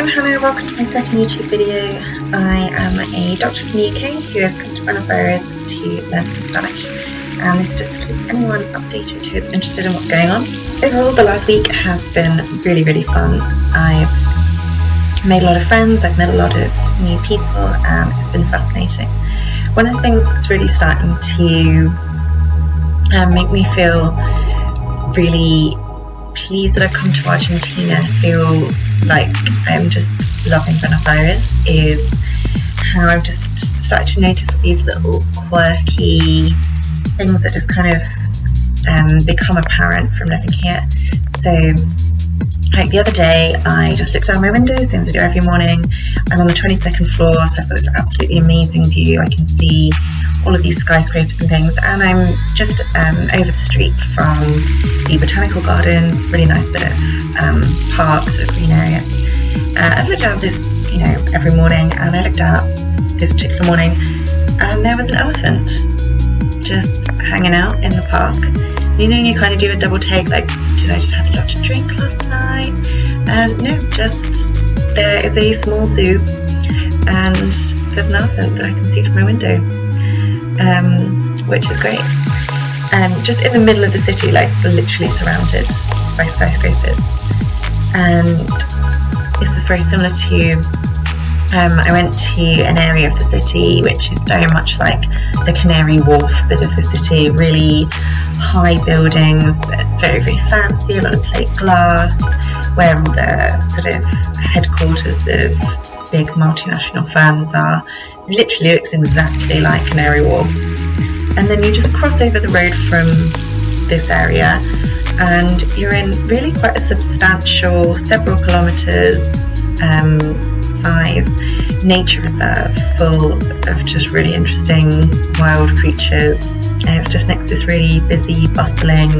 Hello, welcome to my second YouTube video. I am a doctor from the UK who has come to Buenos Aires to learn some Spanish, and this is just to keep anyone updated who is interested in what's going on. Overall, the last week has been really fun. I've made a lot of friends, I've met a lot of new people, and it's been fascinating. One of the things that's really starting to make me feel really pleased that I've come to Argentina, feel like I'm just loving Buenos Aires, is how I've just started to notice these little quirky things that just kind of become apparent from living here. So like the other day, I just looked out my window, same as I do every morning. I'm on the 22nd floor, so I've got this absolutely amazing view. I can see all of these skyscrapers and things, and I'm just over the street from the botanical gardens, really nice bit of park, sort of green area. I've looked out this, every morning, and I looked out this particular morning, and there was an elephant just hanging out in the park. You kind of do a double take, like, did I just have a lot to drink last night? No, just there is a small zoo, and there's an elephant that I can see from my window, which is great. Just in the middle of the city, like literally surrounded by skyscrapers. And this is very similar to, I went to an area of the city which is very much like the Canary Wharf bit of the city, really high buildings, but very fancy, a lot of plate glass, where all the sort of headquarters of big multinational firms are. It literally looks exactly like Canary Wharf. And then you just cross over the road from this area and you're in really quite a substantial, several kilometres size nature reserve full of just really interesting wild creatures. And it's just next to this really busy, bustling,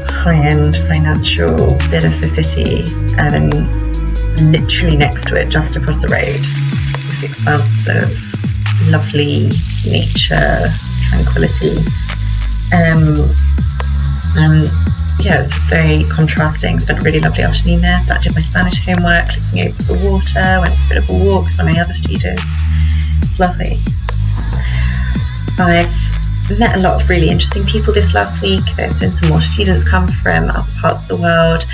high-end financial bit of the city, and then literally next to it, just across the road, this expanse of lovely nature, tranquility. Yeah, it's just very contrasting. Spent a really lovely afternoon there. So I did my Spanish homework, looking over the water, went for a bit of a walk with one of my other students. It's lovely. I've met a lot of really interesting people this last week. There's been some more students come from other parts of the world.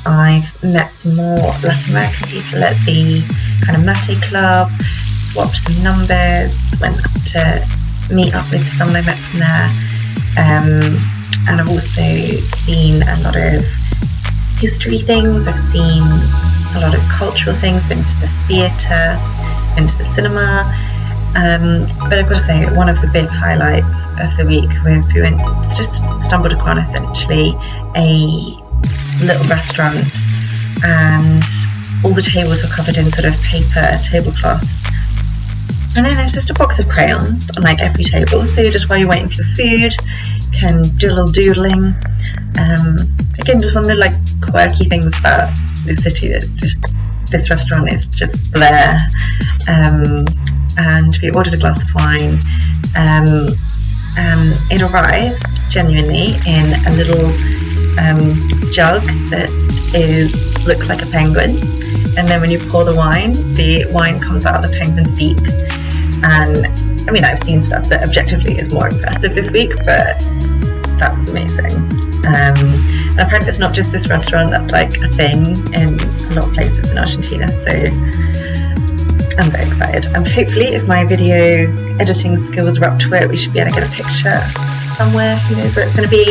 I've met some more Latin American people at the kind of mate club, swapped some numbers, went to meet up with someone I met from there. And I've also seen a lot of history things. I've seen a lot of cultural things, been to the theatre, been to the cinema. But I've got to say, one of the big highlights of the week was just stumbled upon essentially a little restaurant, and all the tables were covered in sort of paper tablecloths. And then there's just a box of crayons on like every table, so just while you're waiting for your food, you can do a little doodling. Again, just one of the like quirky things about this city, that just this restaurant is just there. And we ordered a glass of wine, and it arrives genuinely in a little jug that looks like a penguin, and then when you pour the wine comes out of the penguin's beak. And I mean, I've seen stuff that objectively is more impressive this week, but that's amazing. And apparently it's not just this restaurant, that's like a thing in a lot of places in Argentina, so I'm very excited. And hopefully, if my video editing skills are up to it, we should be able to get a picture somewhere. Who knows where it's going to be?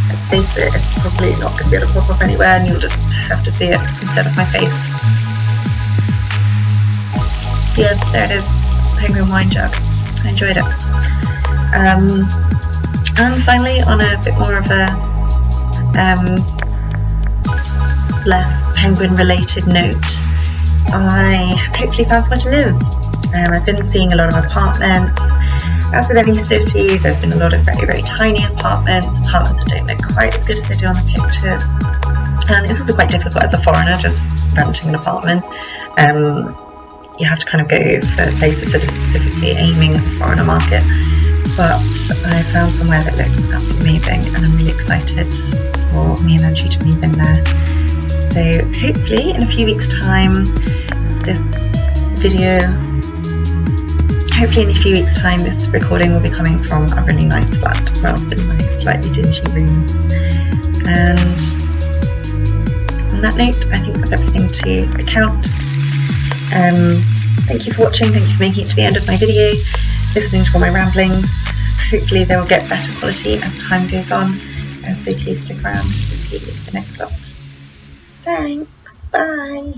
Let's face it, it's probably not going to be able to pop up anywhere, and you'll just have to see it instead of my face. Yeah, there it is. Penguin wine jug. I enjoyed it. And finally, on a bit more of a less penguin related note, I hopefully found somewhere to live. I've been seeing a lot of apartments. As with any city, there's been a lot of very tiny apartments that don't look quite as good as they do on the pictures. And it's also quite difficult as a foreigner just renting an apartment. You have to kind of go for places that are specifically aiming at the foreigner market. But I found somewhere that looks absolutely amazing, and I'm really excited for me and Andrew to move in there. So hopefully in a few weeks' time this recording will be coming from a really nice flat rather than my slightly dingy room. And on that note, I think that's everything to recount. Thank you for watching, thank you for making it to the end of my video, listening to all my ramblings. Hopefully they will get better quality as time goes on, so please stick around to see the next lot. Thanks, bye!